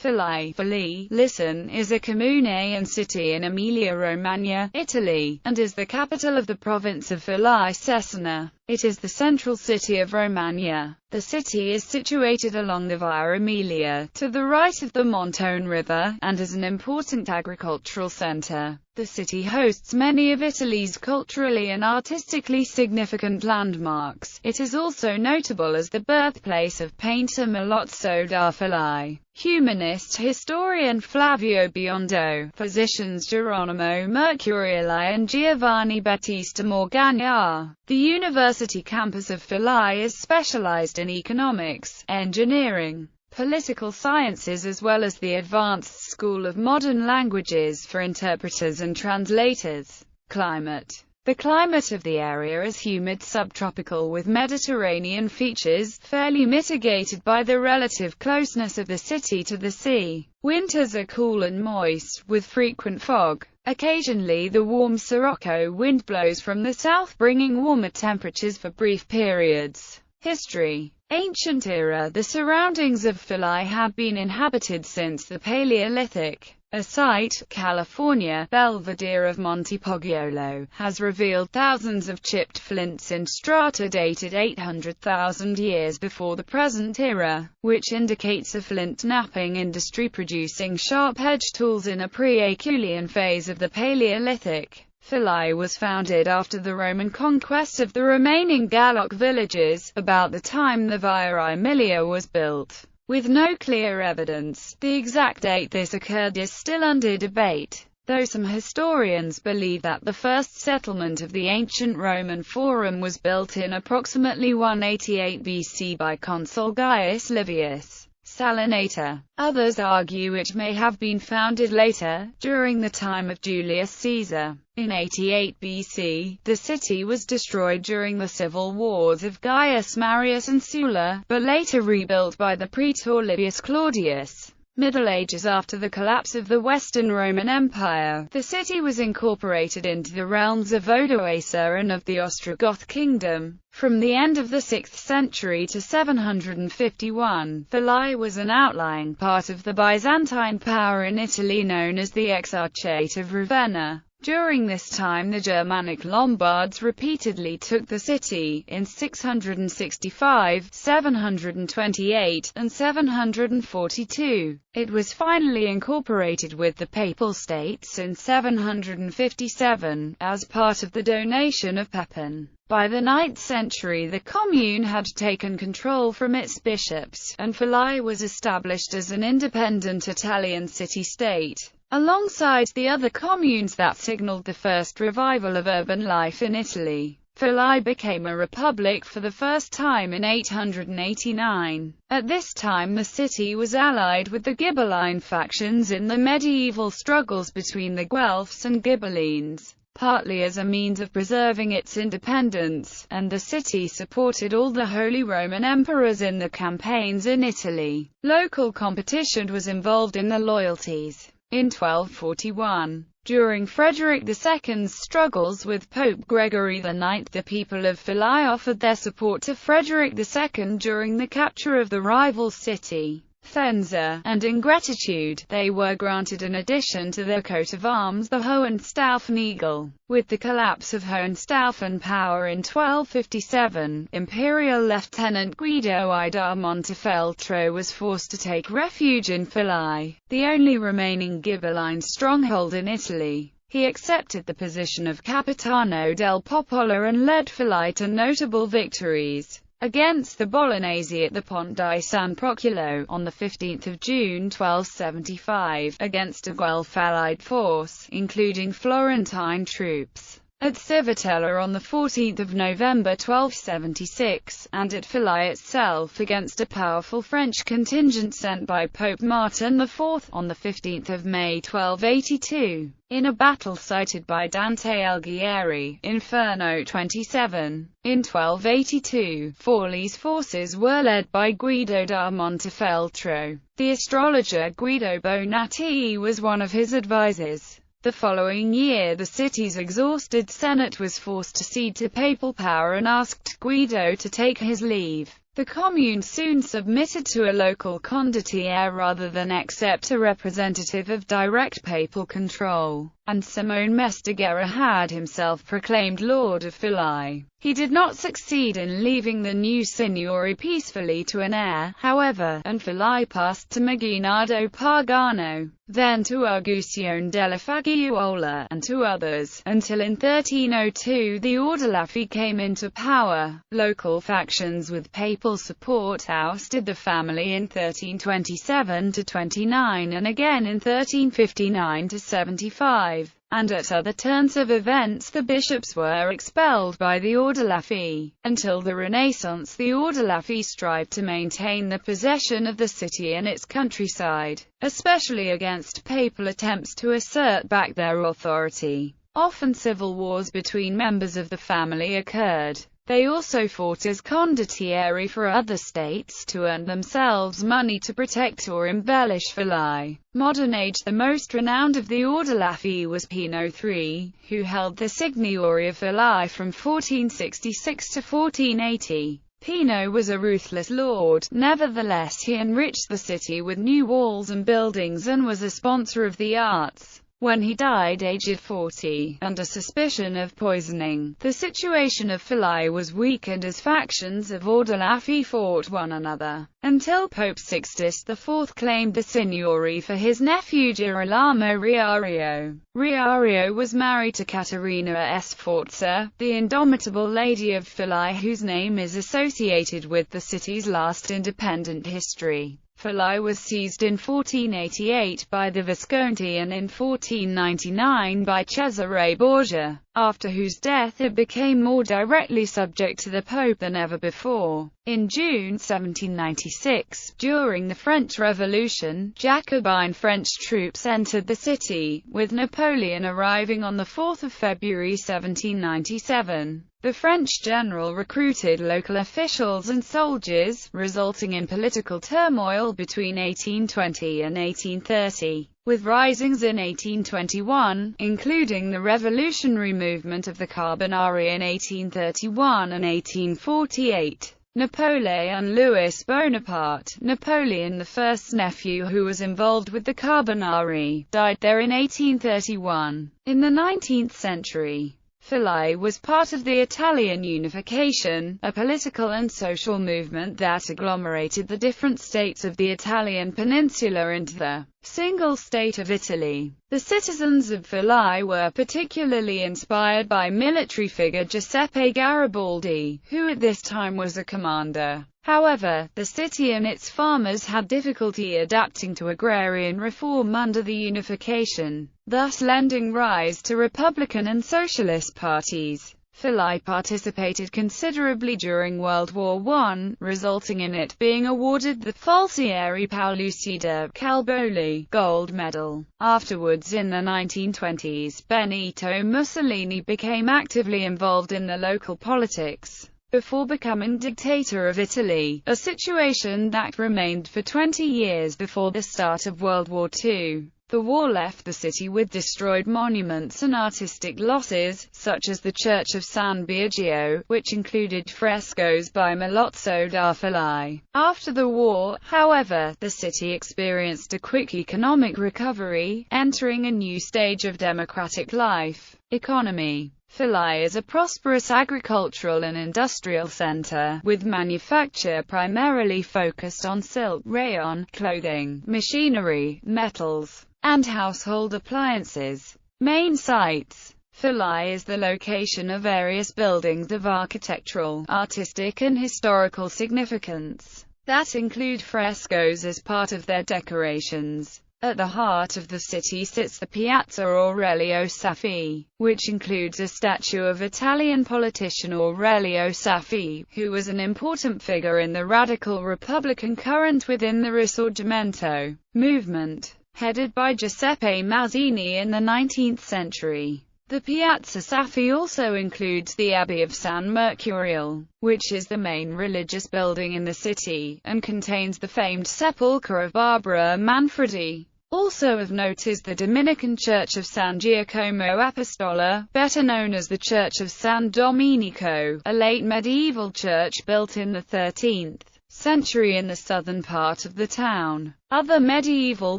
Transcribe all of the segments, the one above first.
Forlì, listen, is a comune and city in Emilia-Romagna, Italy, and is the capital of the province of Forlì-Cesena. It is the central city of Romagna. The city is situated along the Via Emilia, to the right of the Montone River, and is an important agricultural centre. The city hosts many of Italy's culturally and artistically significant landmarks. It is also notable as the birthplace of painter Milozzo da Forlì, humanist historian Flavio Biondo, physicians Geronimo Mercuriali and Giovanni Battista Morgagni. The university campus of Forlì is specialized in economics, engineering, political sciences as well as the Advanced School of Modern Languages for interpreters and translators. Climate. The climate of the area is humid subtropical with Mediterranean features, fairly mitigated by the relative closeness of the city to the sea. Winters are cool and moist, with frequent fog. Occasionally the warm Sirocco wind blows from the south, bringing warmer temperatures for brief periods. History. Ancient era. The surroundings of Forlì have been inhabited since the Paleolithic. A site, California, Belvedere of Monte Poggiolo, has revealed thousands of chipped flints in strata dated 800,000 years before the present era, which indicates a flint knapping industry producing sharp-edged tools in a pre-Acheulean phase of the Paleolithic. Forlì was founded after the Roman conquest of the remaining Gallic villages, about the time the Via Aemilia was built. With no clear evidence, the exact date this occurred is still under debate, though some historians believe that the first settlement of the ancient Roman Forum was built in approximately 188 BC by consul Gaius Livius Salinator. Others argue it may have been founded later, during the time of Julius Caesar. In 88 BC, the city was destroyed during the civil wars of Gaius Marius and Sulla, but later rebuilt by the praetor Livius Claudius. Middle Ages. After the collapse of the Western Roman Empire, the city was incorporated into the realms of Odoacer and of the Ostrogoth kingdom. From the end of the 6th century to 751, Forlì was an outlying part of the Byzantine power in Italy known as the Exarchate of Ravenna. During this time the Germanic Lombards repeatedly took the city, in 665, 728, and 742. It was finally incorporated with the Papal States in 757, as part of the donation of Pepin. By the 9th century the commune had taken control from its bishops, and Forlì was established as an independent Italian city-state. Alongside the other communes that signaled the first revival of urban life in Italy, Forlì became a republic for the first time in 889. At this time the city was allied with the Ghibelline factions in the medieval struggles between the Guelphs and Ghibellines, partly as a means of preserving its independence, and the city supported all the Holy Roman Emperors in the campaigns in Italy. Local competition was involved in the loyalties. In 1241, during Frederick II's struggles with Pope Gregory IX, the people of Forlì offered their support to Frederick II during the capture of the rival city, Faenza, and in gratitude, they were granted an addition to their coat of arms, the Hohenstaufen eagle. With the collapse of Hohenstaufen power in 1257, Imperial Lieutenant Guido I da Montefeltro was forced to take refuge in Forlì, the only remaining Ghibelline stronghold in Italy. He accepted the position of Capitano del Popolo and led Forlì to notable victories against the Bolognesi at the Ponte di San Procolo, on 15 June 1275, against a Guelph allied force, including Florentine troops, at Civitella on 14 November 1276, and at Forlì itself against a powerful French contingent sent by Pope Martin IV, on 15 May 1282. In a battle cited by Dante Alighieri, Inferno 27, in 1282, Forlì's forces were led by Guido da Montefeltro. The astrologer Guido Bonatti was one of his advisors. The following year the city's exhausted Senate was forced to cede to papal power and asked Guido to take his leave. The commune soon submitted to a local condottiere rather than accept a representative of direct papal control, and Simone Mesteguera had himself proclaimed Lord of Forlì. He did not succeed in leaving the new signory peacefully to an heir, however, and Forlì passed to Maginardo Pagano, then to Argusione della Fagiuola, and to others, until in 1302 the Ordelaffi came into power. Local factions with papal support ousted the family in 1327–29 and again in 1359–75. And at other turns of events the bishops were expelled by the Ordelaffi. Until the Renaissance the Ordelaffi strived to maintain the possession of the city and its countryside, especially against papal attempts to assert back their authority. Often civil wars between members of the family occurred. They also fought as condottieri for other states to earn themselves money to protect or embellish Forlì. Modern age. The most renowned of the Ordelaffi was Pino III, who held the signory of Forlì from 1466 to 1480. Pino was a ruthless lord. Nevertheless, he enriched the city with new walls and buildings and was a sponsor of the arts. When he died aged 40, under suspicion of poisoning, the situation of Forlì was weakened as factions of Ordelaffi fought one another, until Pope Sixtus IV claimed the signory for his nephew Girolamo Riario. Riario was married to Caterina Sforza, the indomitable Lady of Forlì, whose name is associated with the city's last independent history. Forlì was seized in 1488 by the Visconti and in 1499 by Cesare Borgia, after whose death it became more directly subject to the Pope than ever before. In June 1796, during the French Revolution, Jacobin French troops entered the city, with Napoleon arriving on 4 February 1797. The French general recruited local officials and soldiers, resulting in political turmoil between 1820 and 1830, with risings in 1821, including the revolutionary movement of the Carbonari in 1831 and 1848. Napoleon Louis Bonaparte, Napoleon I's nephew who was involved with the Carbonari, died there in 1831. In the 19th century, Forlì was part of the Italian unification, a political and social movement that agglomerated the different states of the Italian peninsula into the single state of Italy. The citizens of Forlì were particularly inspired by military figure Giuseppe Garibaldi, who at this time was a commander. However, the city and its farmers had difficulty adapting to agrarian reform under the unification, thus lending rise to Republican and Socialist parties. Forlì participated considerably during World War I, resulting in it being awarded the Falcieri Paolucci Calboli Gold Medal. Afterwards, in the 1920s, Benito Mussolini became actively involved in the local politics, before becoming dictator of Italy, a situation that remained for 20 years before the start of World War II. The war left the city with destroyed monuments and artistic losses, such as the Church of San Biagio, which included frescoes by Milozzo da Forlì. After the war, however, the city experienced a quick economic recovery, entering a new stage of democratic life. Economy. Forlì is a prosperous agricultural and industrial center, with manufacture primarily focused on silk, rayon, clothing, machinery, metals, and household appliances. Main sites. Forlì is the location of various buildings of architectural, artistic and historical significance, that include frescoes as part of their decorations. At the heart of the city sits the Piazza Aurelio Saffi, which includes a statue of Italian politician Aurelio Saffi, who was an important figure in the radical Republican current within the Risorgimento movement, headed by Giuseppe Mazzini in the 19th century. The Piazza Saffi also includes the Abbey of San Mercurial, which is the main religious building in the city, and contains the famed sepulchre of Barbara Manfredi. Also of note is the Dominican Church of San Giacomo Apostolo, better known as the Church of San Domenico, a late medieval church built in the 13th century in the southern part of the town. Other medieval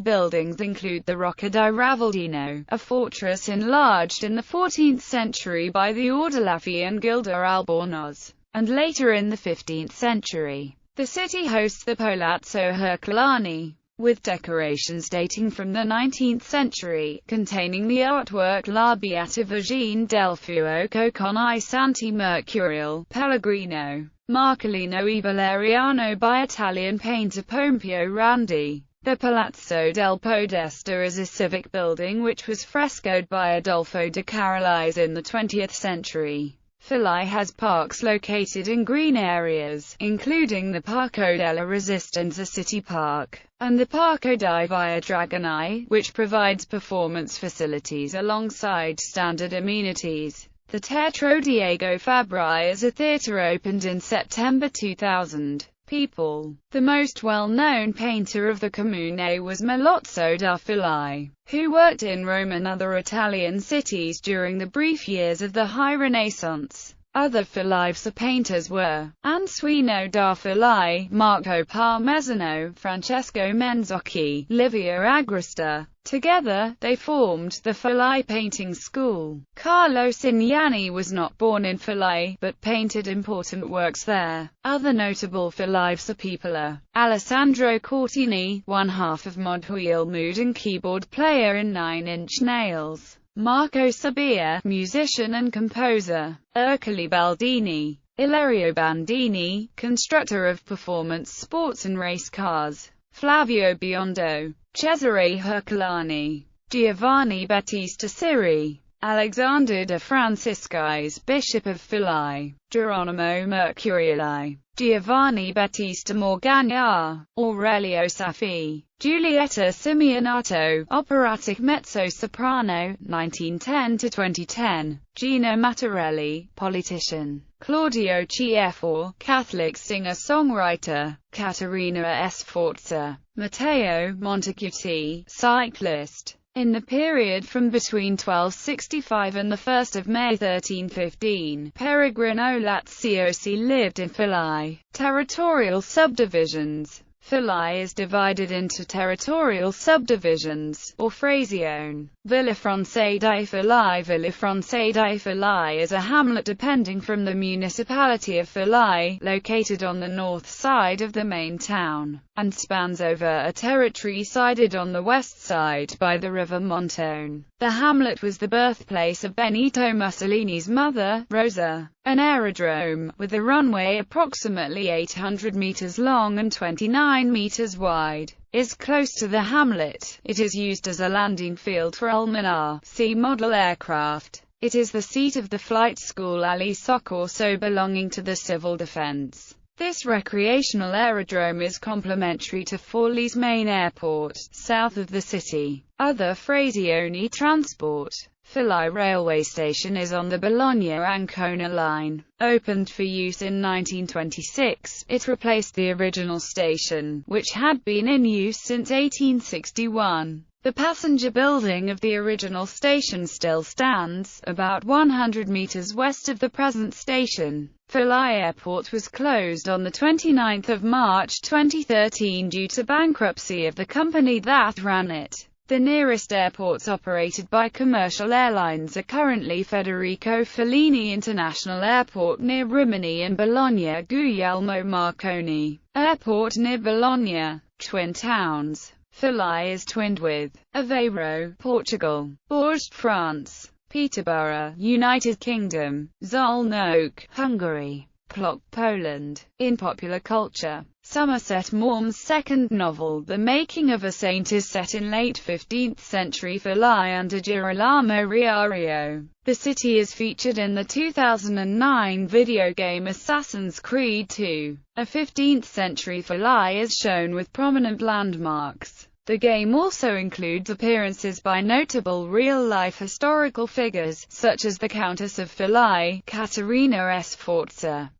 buildings include the Rocca di Ravaldino, a fortress enlarged in the 14th century by the Ordelaffi Gilda Albornoz, and later in the 15th century. The city hosts the Palazzo Herculani, with decorations dating from the 19th century, containing the artwork La Beata Vergine del Fuoco con I Santi Mercurial, Pellegrino, Marcolino e Valeriano by Italian painter Pompeo Randi. The Palazzo del Podesta is a civic building which was frescoed by Adolfo de Carolis in the 20th century. Forlì has parks located in green areas, including the Parco della Resistenza City Park, and the Parco di Via Dragoni, which provides performance facilities alongside standard amenities. The Teatro Diego Fabri is a theatre opened in September 2000. People. The most well-known painter of the Comune was Melozzo da Forlì, who worked in Rome and other Italian cities during the brief years of the High Renaissance. Other Forlì painters were Ansuino da Forlì, Marco Parmesano, Francesco Menzocchi, Livia Agresta. Together, they formed the Forlì painting school. Carlo Cignani was not born in Forlì, but painted important works there. Other notable Forlì people are Alessandro Cortini, one half of Modwheel Mood and keyboard player in Nine Inch Nails; Marco Sabia, musician and composer; Ercole Baldini; Ilario Bandini, constructor of performance sports and race cars; Flavio Biondo; Cesare Herculani; Giovanni Battista Siri; Alexander de Franciscis, Bishop of Forlì; Geronimo Mercuriali; Giovanni Battista Morgagna; Aurelio Saffi; Giulietta Simeonato, operatic mezzo-soprano, 1910–2010; Gino Mattarelli, politician; Claudio Cieffo, Catholic singer-songwriter; Caterina Sforza; Matteo Montecuti, cyclist. In the period from between 1265 and 1 May 1315, Peregrino Laziosi lived in Forlì. Territorial subdivisions. Forlì is divided into territorial subdivisions, or frazione. Villafranca di Forlì. Villafranca di Forlì is a hamlet depending from the municipality of Forlì, located on the north side of the main town, and spans over a territory sided on the west side by the river Montone. The hamlet was the birthplace of Benito Mussolini's mother, Rosa. An aerodrome, with a runway approximately 800 meters long and 29 meters wide, is close to the hamlet. It is used as a landing field for Almanar C-model aircraft. It is the seat of the flight school Ali Soccorso belonging to the Civil Defense. This recreational aerodrome is complementary to Forlì's main airport, south of the city. Other frazioni transport. Forlì railway station is on the Bologna-Ancona line. Opened for use in 1926, it replaced the original station, which had been in use since 1861. The passenger building of the original station still stands, about 100 meters west of the present station. Forlì Airport was closed on 29 March 2013 due to bankruptcy of the company that ran it. The nearest airports operated by commercial airlines are currently Federico Fellini International Airport near Rimini and Bologna Guglielmo Marconi Airport near Bologna. Twin towns. Forlì is twinned with Aveiro, Portugal; Bourges, France; Peterborough, United Kingdom; Szolnok, Hungary; Plock, Poland. In popular culture, Somerset Maugham's second novel, The Making of a Saint, is set in late 15th century Forlì under Girolamo Riario. The city is featured in the 2009 video game Assassin's Creed II. A 15th century Forlì is shown with prominent landmarks. The game also includes appearances by notable real-life historical figures, such as the Countess of Forlì, Caterina Sforza.